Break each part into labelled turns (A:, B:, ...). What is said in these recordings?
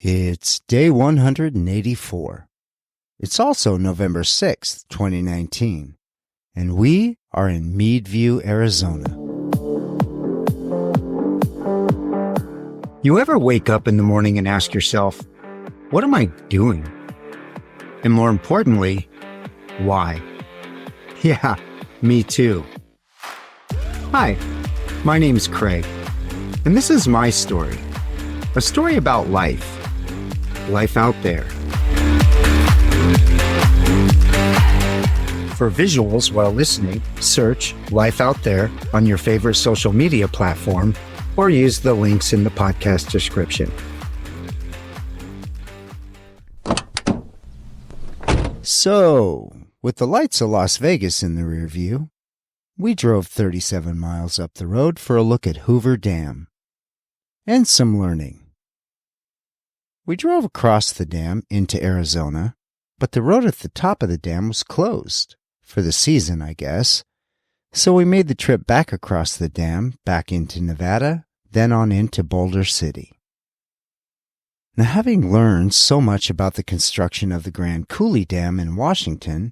A: It's day 184. It's also November 6th, 2019, and we are in Meadview, Arizona. You ever wake up in the morning and ask yourself, what am I doing? And more importantly, why? Yeah, me too. Hi, my name's Craig, and this is my story. A story about life out there. For visuals while listening, search Life Out There on your favorite social media platform or use the links in the podcast description. So, with the lights of Las Vegas in the rear view, we drove 37 miles up the road for a look at Hoover Dam and some learning. We drove across the dam into Arizona, but the road at the top of the dam was closed, for the season, I guess, so we made the trip back across the dam, back into Nevada, then on into Boulder City. Now, having learned so much about the construction of the Grand Coulee Dam in Washington,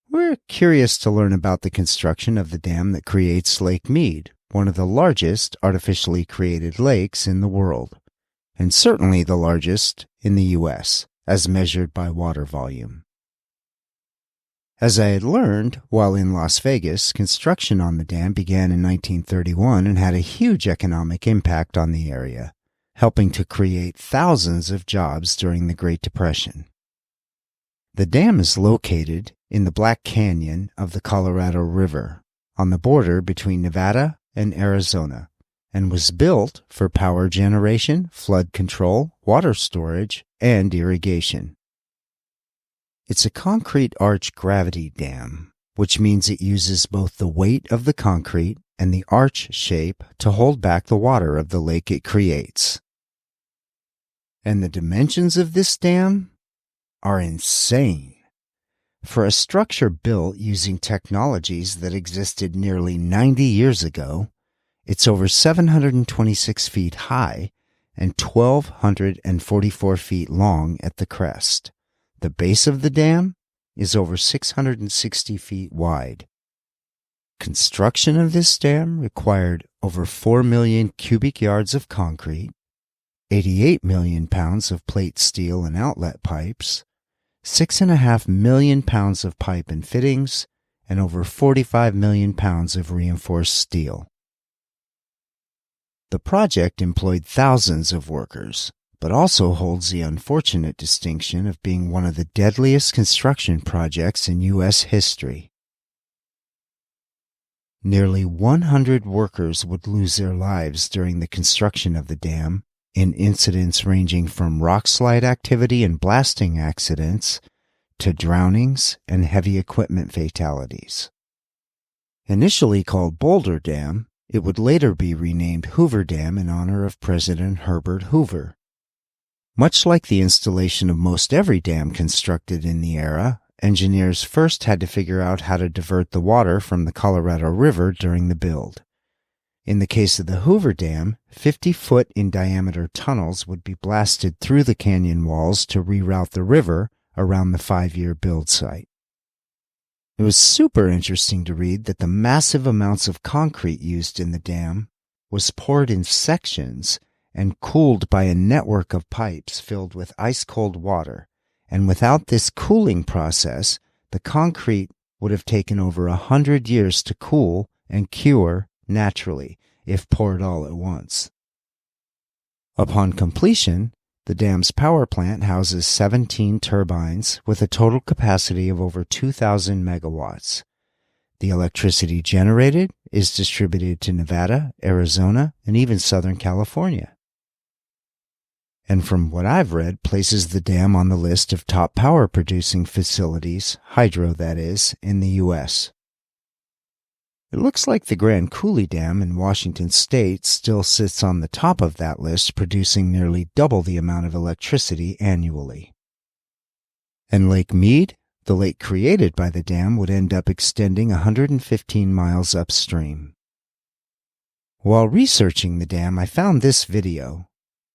A: we're curious to learn about the construction of the dam that creates Lake Mead, one of the largest artificially created lakes in the world, and certainly the largest in the U.S., as measured by water volume. As I had learned while in Las Vegas, construction on the dam began in 1931 and had a huge economic impact on the area, helping to create thousands of jobs during the Great Depression. The dam is located in the Black Canyon of the Colorado River, on the border between Nevada and Arizona, and was built for power generation, flood control, water storage, and irrigation. It's a concrete arch gravity dam, which means it uses both the weight of the concrete and the arch shape to hold back the water of the lake it creates. And the dimensions of this dam are insane. For a structure built using technologies that existed nearly 90 years ago, it's over 726 feet high and 1,244 feet long at the crest. The base of the dam is over 660 feet wide. Construction of this dam required over 4 million cubic yards of concrete, 88 million pounds of plate steel and outlet pipes, 6.5 million pounds of pipe and fittings, and over 45 million pounds of reinforced steel. The project employed thousands of workers, but also holds the unfortunate distinction of being one of the deadliest construction projects in U.S. history. Nearly 100 workers would lose their lives during the construction of the dam, in incidents ranging from rockslide activity and blasting accidents to drownings and heavy equipment fatalities. Initially called Boulder Dam, it would later be renamed Hoover Dam in honor of President Herbert Hoover. Much like the installation of most every dam constructed in the era, engineers first had to figure out how to divert the water from the Colorado River during the build. In the case of the Hoover Dam, 50-foot in diameter tunnels would be blasted through the canyon walls to reroute the river around the 5-year build site. It was super interesting to read that the massive amounts of concrete used in the dam was poured in sections and cooled by a network of pipes filled with ice-cold water, and without this cooling process, the concrete would have taken over 100 years to cool and cure naturally, if poured all at once. Upon completion, the dam's power plant houses 17 turbines with a total capacity of over 2,000 megawatts. The electricity generated is distributed to Nevada, Arizona, and even Southern California. And from what I've read, places the dam on the list of top power-producing facilities, hydro that is, in the U.S. It looks like the Grand Coulee Dam in Washington state still sits on the top of that list, producing nearly double the amount of electricity annually. And Lake Mead, the lake created by the dam, would end up extending 115 miles upstream. While researching the dam, I found this video.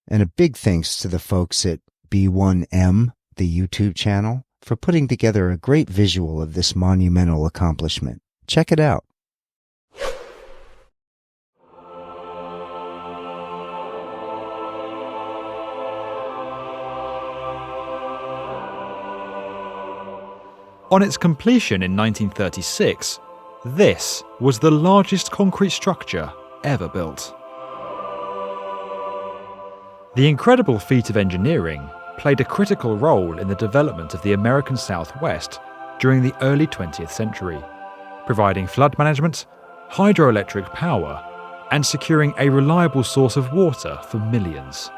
A: And a big thanks to the folks at B1M, the YouTube channel, for putting together a great visual of this monumental accomplishment. Check it out.
B: On its completion in 1936, this was the largest concrete structure ever built. The incredible feat of engineering played a critical role in the development of the American Southwest during the early 20th century, providing flood management, hydroelectric power, and securing a reliable source of water for millions.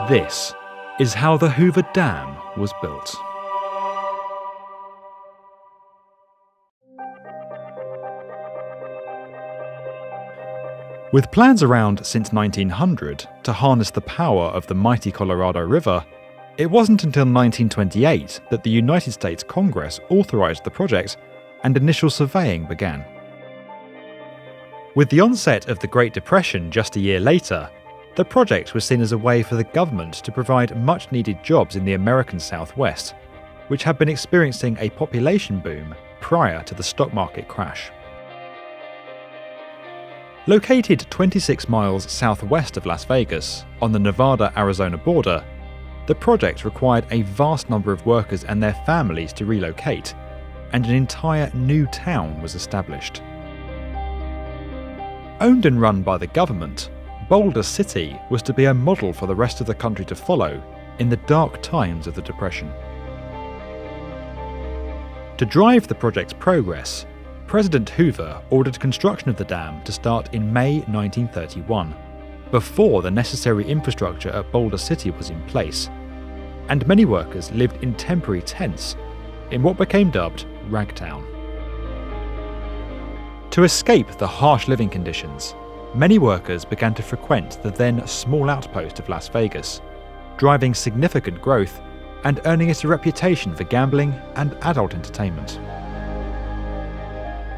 B: This is how the Hoover Dam was built. With plans around since 1900 to harness the power of the mighty Colorado River, it wasn't until 1928 that the United States Congress authorized the project and initial surveying began. With the onset of the Great Depression just a year later, the project was seen as a way for the government to provide much-needed jobs in the American Southwest, which had been experiencing a population boom prior to the stock market crash. Located 26 miles southwest of Las Vegas, on the Nevada-Arizona border, the project required a vast number of workers and their families to relocate, and an entire new town was established. Owned and run by the government, Boulder City was to be a model for the rest of the country to follow in the dark times of the Depression. To drive the project's progress, President Hoover ordered construction of the dam to start in May 1931, before the necessary infrastructure at Boulder City was in place, and many workers lived in temporary tents in what became dubbed Ragtown. To escape the harsh living conditions, many workers began to frequent the then small outpost of Las Vegas, driving significant growth and earning it a reputation for gambling and adult entertainment.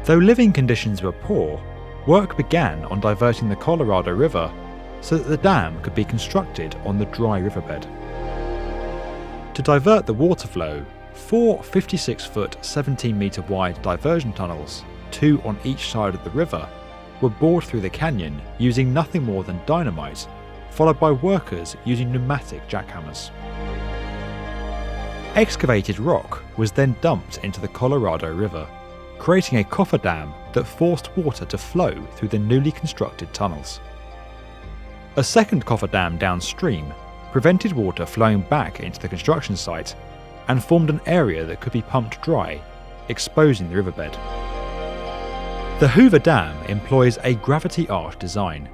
B: Though living conditions were poor, work began on diverting the Colorado River so that the dam could be constructed on the dry riverbed. To divert the water flow, 4 56-foot, 17-metre wide diversion tunnels, 2 on each side of the river, were bored through the canyon using nothing more than dynamite, followed by workers using pneumatic jackhammers. Excavated rock was then dumped into the Colorado River, creating a cofferdam that forced water to flow through the newly constructed tunnels. A second cofferdam downstream prevented water flowing back into the construction site and formed an area that could be pumped dry, exposing the riverbed. The Hoover Dam employs a gravity arch design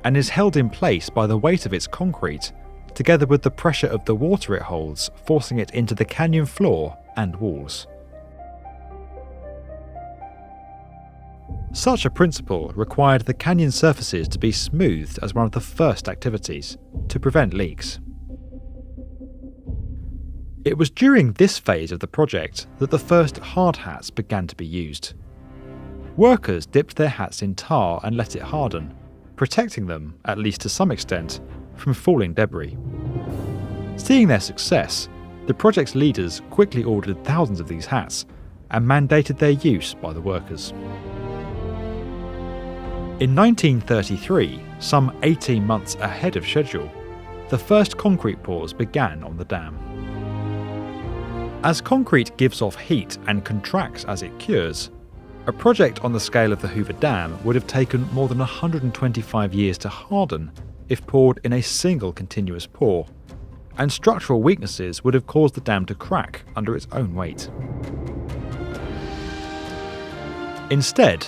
B: and is held in place by the weight of its concrete, together with the pressure of the water it holds, forcing it into the canyon floor and walls. Such a principle required the canyon surfaces to be smoothed as one of the first activities, to prevent leaks. It was during this phase of the project that the first hard hats began to be used. Workers dipped their hats in tar and let it harden, protecting them, at least to some extent, from falling debris. Seeing their success, the project's leaders quickly ordered thousands of these hats and mandated their use by the workers. In 1933, some 18 months ahead of schedule, the first concrete pours began on the dam. As concrete gives off heat and contracts as it cures, a project on the scale of the Hoover Dam would have taken more than 125 years to harden if poured in a single continuous pour, and structural weaknesses would have caused the dam to crack under its own weight. Instead,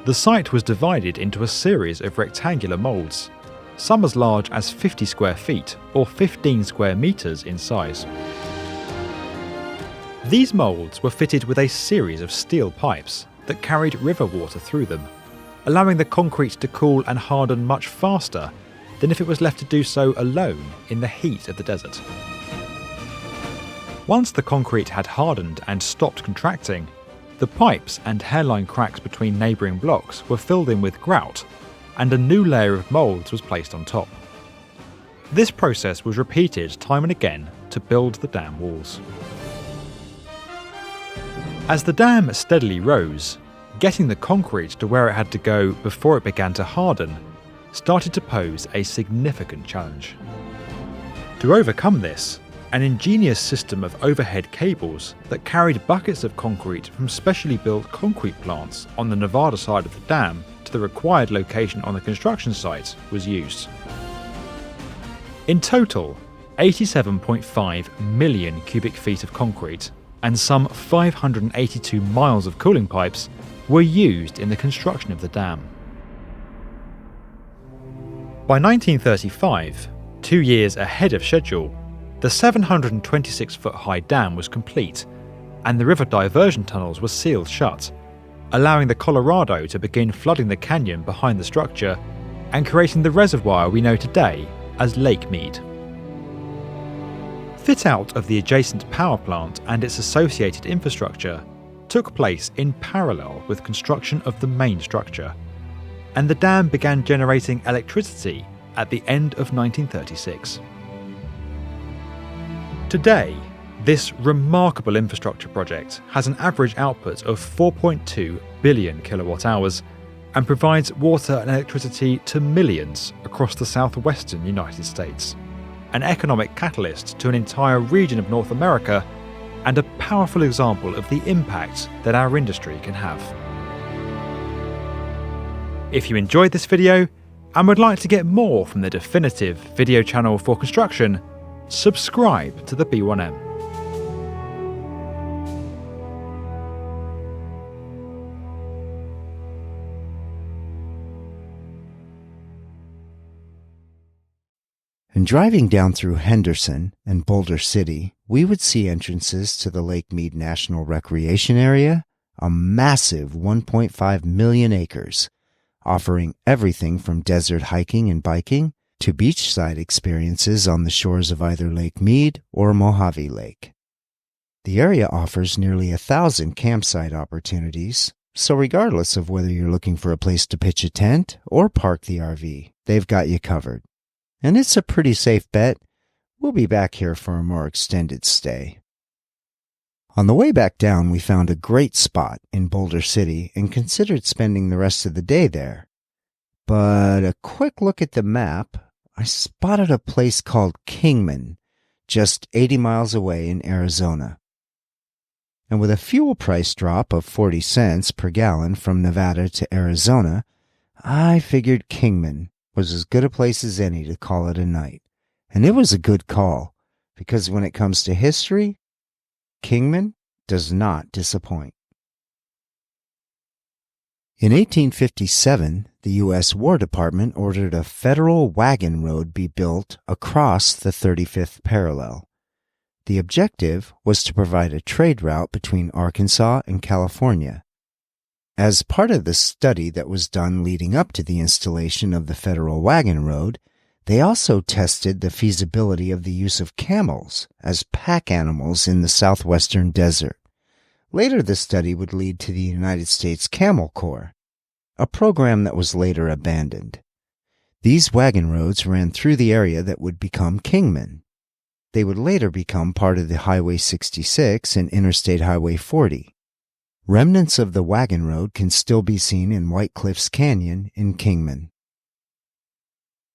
B: the site was divided into a series of rectangular moulds, some as large as 50 square feet or 15 square metres in size. These moulds were fitted with a series of steel pipes that carried river water through them, allowing the concrete to cool and harden much faster than if it was left to do so alone in the heat of the desert. Once the concrete had hardened and stopped contracting, the pipes and hairline cracks between neighbouring blocks were filled in with grout, and a new layer of moulds was placed on top. This process was repeated time and again to build the dam walls. As the dam steadily rose, getting the concrete to where it had to go before it began to harden started to pose a significant challenge. To overcome this, an ingenious system of overhead cables that carried buckets of concrete from specially built concrete plants on the Nevada side of the dam to the required location on the construction site was used. In total, 87.5 million cubic feet of concrete and some 582 miles of cooling pipes were used in the construction of the dam. By 1935, 2 years ahead of schedule, the 726-foot-high dam was complete, and the river diversion tunnels were sealed shut, allowing the Colorado to begin flooding the canyon behind the structure and creating the reservoir we know today as Lake Mead. Fit-out of the adjacent power plant and its associated infrastructure took place in parallel with construction of the main structure, and the dam began generating electricity at the end of 1936. Today, this remarkable infrastructure project has an average output of 4.2 billion kilowatt hours and provides water and electricity to millions across the southwestern United States, an economic catalyst to an entire region of North America, and a powerful example of the impact that our industry can have. If you enjoyed this video and would like to get more from the definitive video channel for construction, subscribe to the B1M.
A: And driving down through Henderson and Boulder City, we would see entrances to the Lake Mead National Recreation Area, a massive 1.5 million acres, offering everything from desert hiking and biking to beachside experiences on the shores of either Lake Mead or Mojave Lake. The area offers nearly 1,000 campsite opportunities, so regardless of whether you're looking for a place to pitch a tent or park the RV, they've got you covered. And it's a pretty safe bet we'll be back here for a more extended stay. On the way back down, we found a great spot in Boulder City and considered spending the rest of the day there. But a quick look at the map, I spotted a place called Kingman, just 80 miles away in Arizona. And with a fuel price drop of 40 cents per gallon from Nevada to Arizona, I figured Kingman was as good a place as any to call it a night. And it was a good call, because when it comes to history, Kingman does not disappoint. In 1857, the U.S. War Department ordered a federal wagon road be built across the 35th parallel. The objective was to provide a trade route between Arkansas and California. As part of the study that was done leading up to the installation of the federal wagon road, they also tested the feasibility of the use of camels as pack animals in the southwestern desert. Later, the study would lead to the United States Camel Corps, a program that was later abandoned. These wagon roads ran through the area that would become Kingman. They would later become part of the Highway 66 and Interstate Highway 40. Remnants of the wagon road can still be seen in White Cliffs Canyon in Kingman.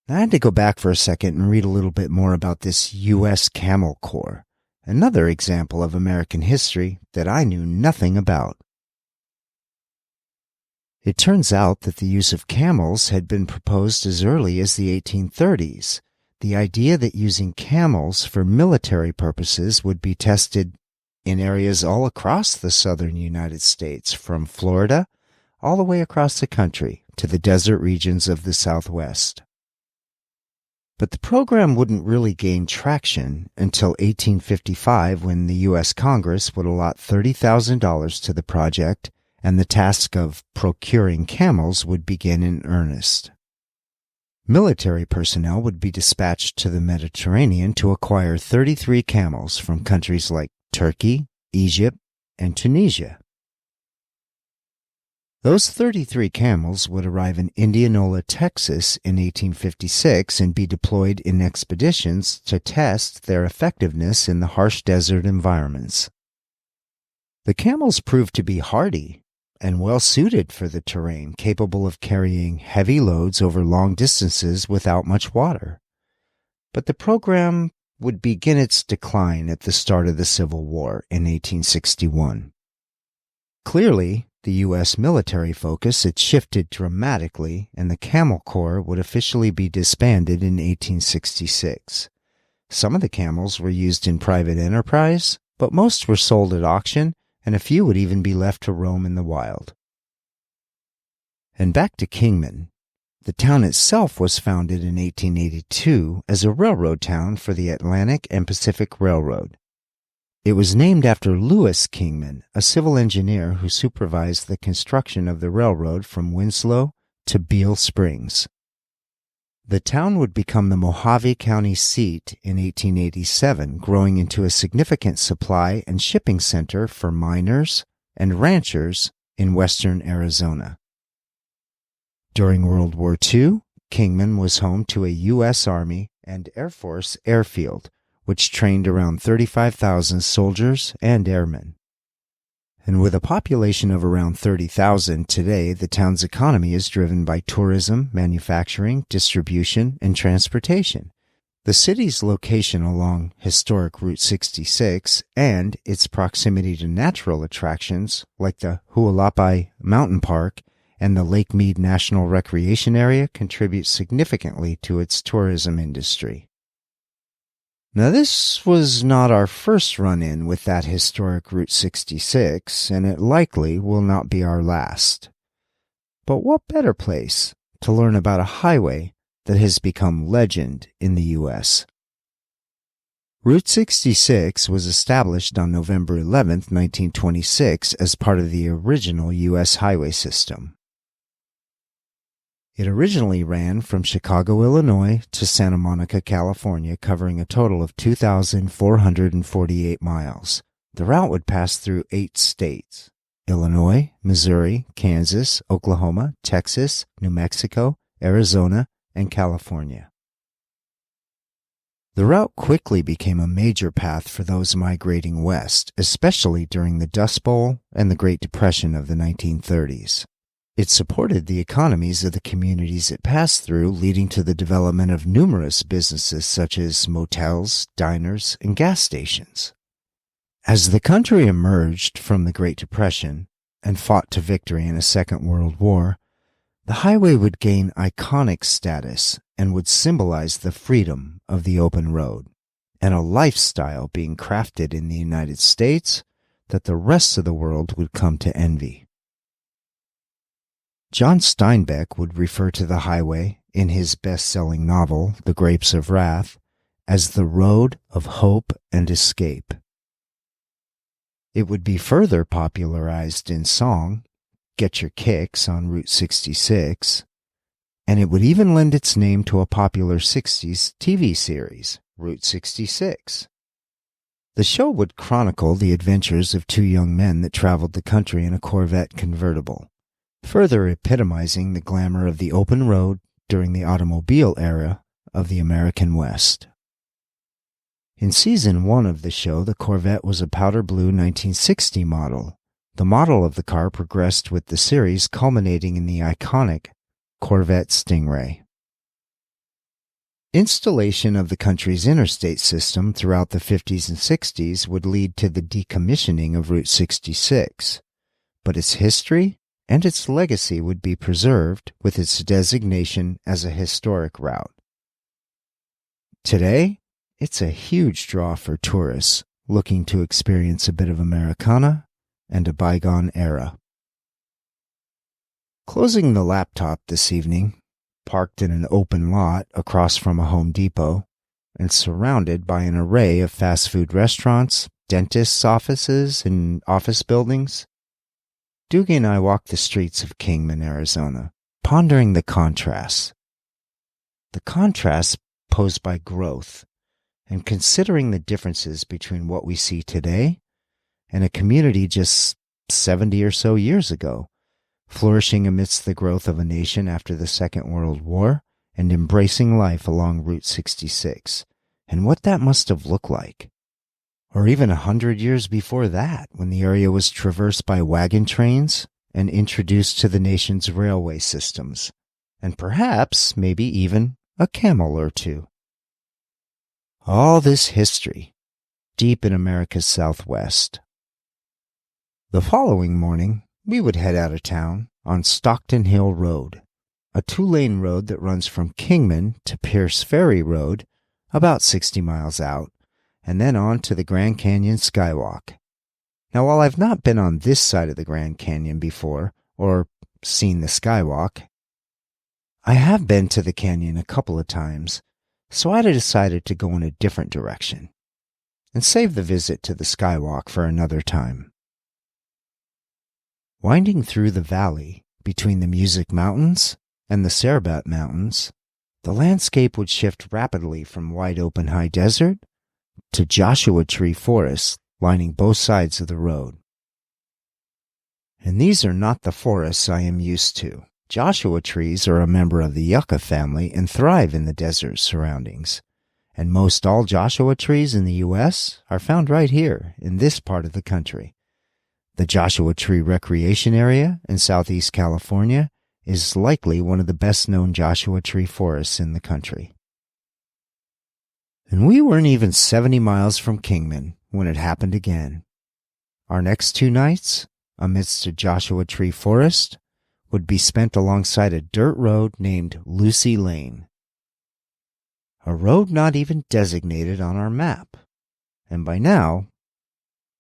A: I had to go back for a second and read a little bit more about this U.S. Camel Corps, another example of American history that I knew nothing about. It turns out that the use of camels had been proposed as early as the 1830s. The idea that using camels for military purposes would be tested in areas all across the southern United States, from Florida all the way across the country to the desert regions of the Southwest. But the program wouldn't really gain traction until 1855, when the U.S. Congress would allot $30,000 to the project, and the task of procuring camels would begin in earnest. Military personnel would be dispatched to the Mediterranean to acquire 33 camels from countries like Turkey, Egypt, and Tunisia. Those 33 camels would arrive in Indianola, Texas in 1856 and be deployed in expeditions to test their effectiveness in the harsh desert environments. The camels proved to be hardy and well suited for the terrain, capable of carrying heavy loads over long distances without much water. But the program would begin its decline at the start of the Civil War in 1861. Clearly, the U.S. military focus had shifted dramatically, and the Camel Corps would officially be disbanded in 1866. Some of the camels were used in private enterprise, but most were sold at auction, and a few would even be left to roam in the wild. And back to Kingman. The town itself was founded in 1882 as a railroad town for the Atlantic and Pacific Railroad. It was named after Louis Kingman, a civil engineer who supervised the construction of the railroad from Winslow to Beale Springs. The town would become the Mojave County seat in 1887, growing into a significant supply and shipping center for miners and ranchers in western Arizona. During World War II, Kingman was home to a U.S. Army and Air Force airfield, which trained around 35,000 soldiers and airmen. And with a population of around 30,000 today, the town's economy is driven by tourism, manufacturing, distribution, and transportation. The city's location along historic Route 66 and its proximity to natural attractions like the Hualapai Mountain Park and the Lake Mead National Recreation Area contribute significantly to its tourism industry. Now, this was not our first run-in with that historic Route 66, and it likely will not be our last. But what better place to learn about a highway that has become legend in the U.S.? Route 66 was established on November 11, 1926, as part of the original U.S. highway system. It originally ran from Chicago, Illinois to Santa Monica, California, covering a total of 2,448 miles. The route would pass through 8 states: Illinois, Missouri, Kansas, Oklahoma, Texas, New Mexico, Arizona, and California. The route quickly became a major path for those migrating west, especially during the Dust Bowl and the Great Depression of the 1930s. It supported the economies of the communities it passed through, leading to the development of numerous businesses such as motels, diners, and gas stations. As the country emerged from the Great Depression and fought to victory in a Second World War, the highway would gain iconic status and would symbolize the freedom of the open road and a lifestyle being crafted in the United States that the rest of the world would come to envy. John Steinbeck would refer to the highway in his best-selling novel, The Grapes of Wrath, as the road of hope and escape. It would be further popularized in song, Get Your Kicks on Route 66, and it would even lend its name to a popular 60s TV series, Route 66. The show would chronicle the adventures of 2 young men that traveled the country in a Corvette convertible, further epitomizing the glamour of the open road during the automobile era of the American West. In Season 1 of the show, the Corvette was a powder blue 1960 model. The model of the car progressed with the series, culminating in the iconic Corvette Stingray. Installation of the country's interstate system throughout the 50s and 60s would lead to the decommissioning of Route 66, but its history and its legacy would be preserved with its designation as a historic route. Today, it's a huge draw for tourists looking to experience a bit of Americana and a bygone era. Closing the laptop this evening, parked in an open lot across from a Home Depot, and surrounded by an array of fast food restaurants, dentists' offices, and office buildings, Dougie and I walked the streets of Kingman, Arizona, pondering the contrasts. The contrasts posed by growth, and considering the differences between what we see today and a community just 70 or so years ago, flourishing amidst the growth of a nation after the Second World War and embracing life along Route 66, and what that must have looked like. Or even 100 years before that, when the area was traversed by wagon trains and introduced to the nation's railway systems, and perhaps, maybe even, a camel or two. All this history, deep in America's Southwest. The following morning, we would head out of town on Stockton Hill Road, a 2-lane road that runs from Kingman to Pierce Ferry Road, about 60 miles out, and then on to the Grand Canyon Skywalk. Now, while I've not been on this side of the Grand Canyon before, or seen the Skywalk, I have been to the canyon a couple of times, so I decided to go in a different direction and save the visit to the Skywalk for another time. Winding through the valley between the Music Mountains and the Serbat Mountains, the landscape would shift rapidly from wide-open high desert to Joshua Tree forests lining both sides of the road. And these are not the forests I am used to. Joshua trees are a member of the yucca family and thrive in the desert surroundings. And most all Joshua trees in the U.S. are found right here in this part of the country. The Joshua Tree Recreation Area in Southeast California is likely one of the best-known Joshua Tree forests in the country. And we weren't even 70 miles from Kingman when it happened again. Our next 2 nights, amidst a Joshua Tree forest, would be spent alongside a dirt road named Lucy Lane. A road not even designated on our map. And by now,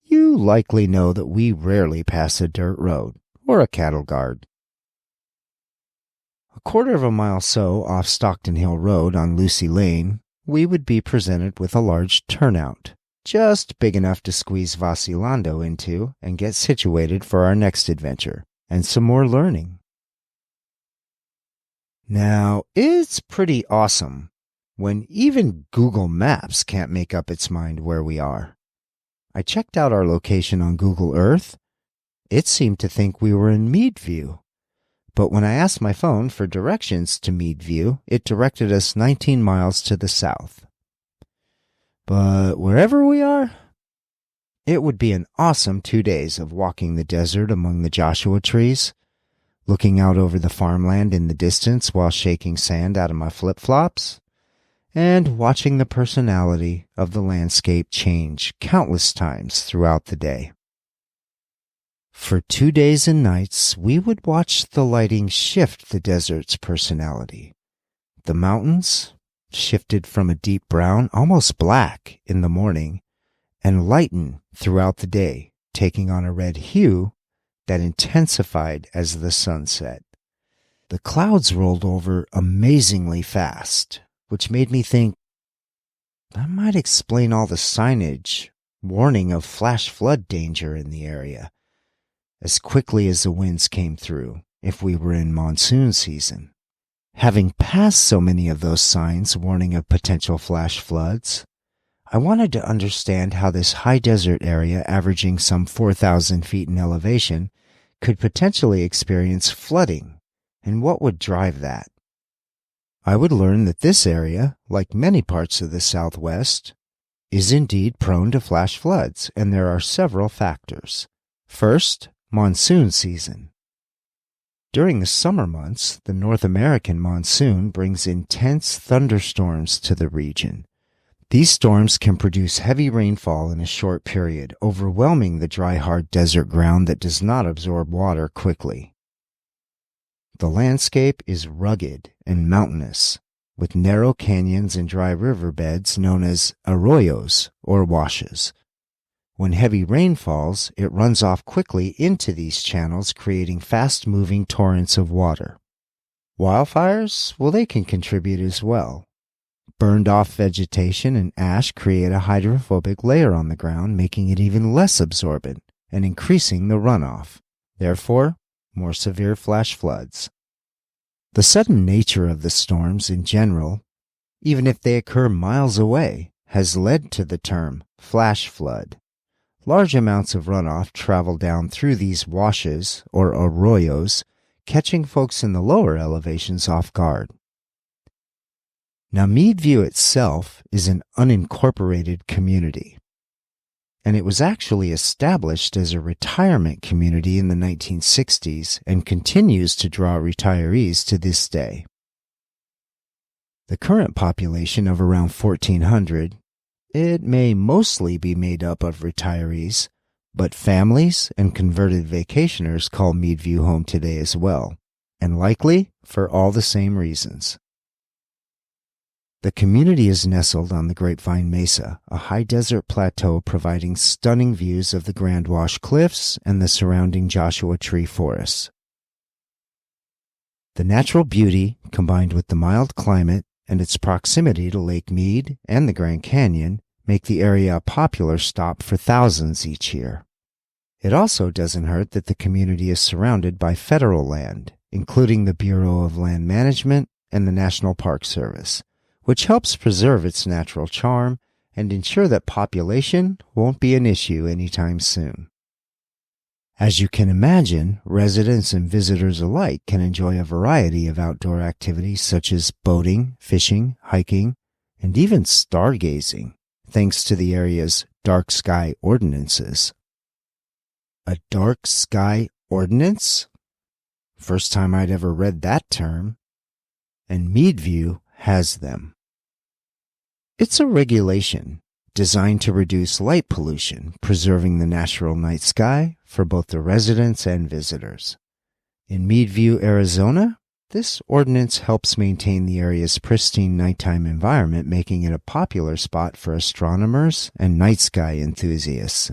A: you likely know that we rarely pass a dirt road or a cattle guard. A quarter of a mile so off Stockton Hill Road on Lucy Lane, we would be presented with a large turnout, just big enough to squeeze Vacilando into and get situated for our next adventure, and some more learning. Now, it's pretty awesome when even Google Maps can't make up its mind where we are. I checked out our location on Google Earth. It seemed to think we were in Mead View. But when I asked my phone for directions to Mead View, it directed us 19 miles to the south. But wherever we are, it would be an awesome 2 days of walking the desert among the Joshua trees, looking out over the farmland in the distance while shaking sand out of my flip-flops, and watching the personality of the landscape change countless times throughout the day. For 2 days and nights, we would watch the lighting shift the desert's personality. The mountains shifted from a deep brown, almost black, in the morning, and lighten throughout the day, taking on a red hue that intensified as the sun set. The clouds rolled over amazingly fast, which made me think that might explain all the signage warning of flash flood danger in the area as quickly as the winds came through if we were in monsoon season. Having passed so many of those signs warning of potential flash floods, I wanted to understand how this high desert area averaging some 4,000 feet in elevation could potentially experience flooding and what would drive that. I would learn that this area, like many parts of the Southwest, is indeed prone to flash floods, and there are several factors. First, monsoon season. During the summer months, the North American monsoon brings intense thunderstorms to the region. These storms can produce heavy rainfall in a short period, overwhelming the dry, hard desert ground that does not absorb water quickly. The landscape is rugged and mountainous, with narrow canyons and dry riverbeds known as arroyos or washes. When heavy rain falls, it runs off quickly into these channels, creating fast-moving torrents of water. Wildfires, well, they can contribute as well. Burned-off vegetation and ash create a hydrophobic layer on the ground, making it even less absorbent and increasing the runoff. Therefore, more severe flash floods. The sudden nature of the storms in general, even if they occur miles away, has led to the term flash flood. Large amounts of runoff travel down through these washes, or arroyos, catching folks in the lower elevations off guard. Now, Meadview itself is an unincorporated community, and it was actually established as a retirement community in the 1960s and continues to draw retirees to this day. The current population of around 1,400, it may mostly be made up of retirees, but families and converted vacationers call Meadview home today as well, and likely for all the same reasons. The community is nestled on the Grapevine Mesa, a high desert plateau providing stunning views of the Grand Wash Cliffs and the surrounding Joshua Tree forests. The natural beauty, combined with the mild climate and its proximity to Lake Mead and the Grand Canyon, make the area a popular stop for thousands each year. It also doesn't hurt that the community is surrounded by federal land, including the Bureau of Land Management and the National Park Service, which helps preserve its natural charm and ensure that population won't be an issue anytime soon. As you can imagine, residents and visitors alike can enjoy a variety of outdoor activities such as boating, fishing, hiking, and even stargazing, thanks to the area's dark sky ordinances. A dark sky ordinance? First time I'd ever read that term. And Meadview has them. It's a regulation designed to reduce light pollution, preserving the natural night sky for both the residents and visitors. In Meadview, Arizona, this ordinance helps maintain the area's pristine nighttime environment, making it a popular spot for astronomers and night sky enthusiasts.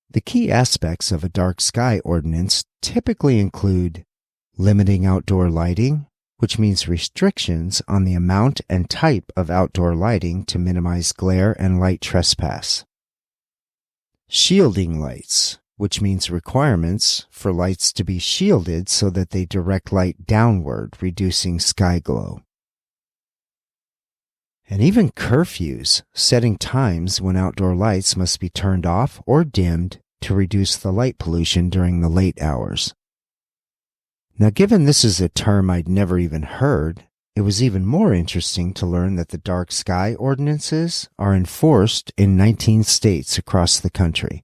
A: The key aspects of a dark sky ordinance typically include limiting outdoor lighting, which means restrictions on the amount and type of outdoor lighting to minimize glare and light trespass. Shielding lights, which means requirements for lights to be shielded so that they direct light downward, reducing sky glow. And even curfews, setting times when outdoor lights must be turned off or dimmed to reduce the light pollution during the late hours. Now, given this is a term I'd never even heard, it was even more interesting to learn that the dark sky ordinances are enforced in 19 states across the country.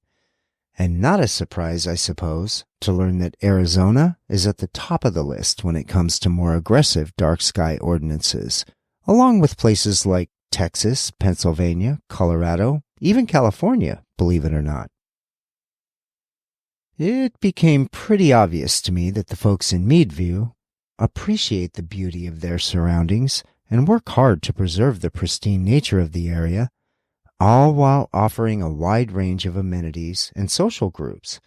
A: And not a surprise, I suppose, to learn that Arizona is at the top of the list when it comes to more aggressive dark sky ordinances, along with places like Texas, Pennsylvania, Colorado, even California, believe it or not. It became pretty obvious to me that the folks in Meadview appreciate the beauty of their surroundings and work hard to preserve the pristine nature of the area, all while offering a wide range of amenities and social groups,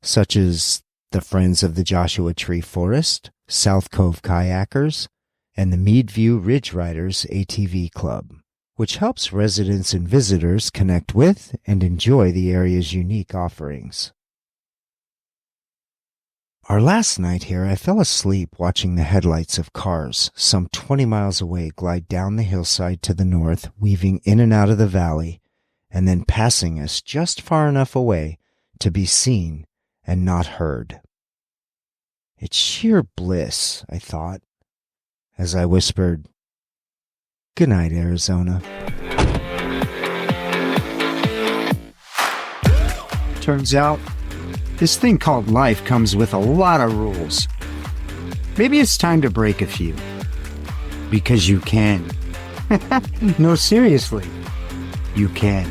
A: such as the Friends of the Joshua Tree Forest, South Cove Kayakers, and the Meadview Ridge Riders ATV Club, which helps residents and visitors connect with and enjoy the area's unique offerings. Our last night here, I fell asleep watching the headlights of cars some 20 miles away glide down the hillside to the north, weaving in and out of the valley, and then passing us just far enough away to be seen and not heard. It's sheer bliss, I thought, as I whispered, "Good night, Arizona." Turns out, this thing called life comes with a lot of rules. Maybe it's time to break a few. Because you can. No, seriously. You can.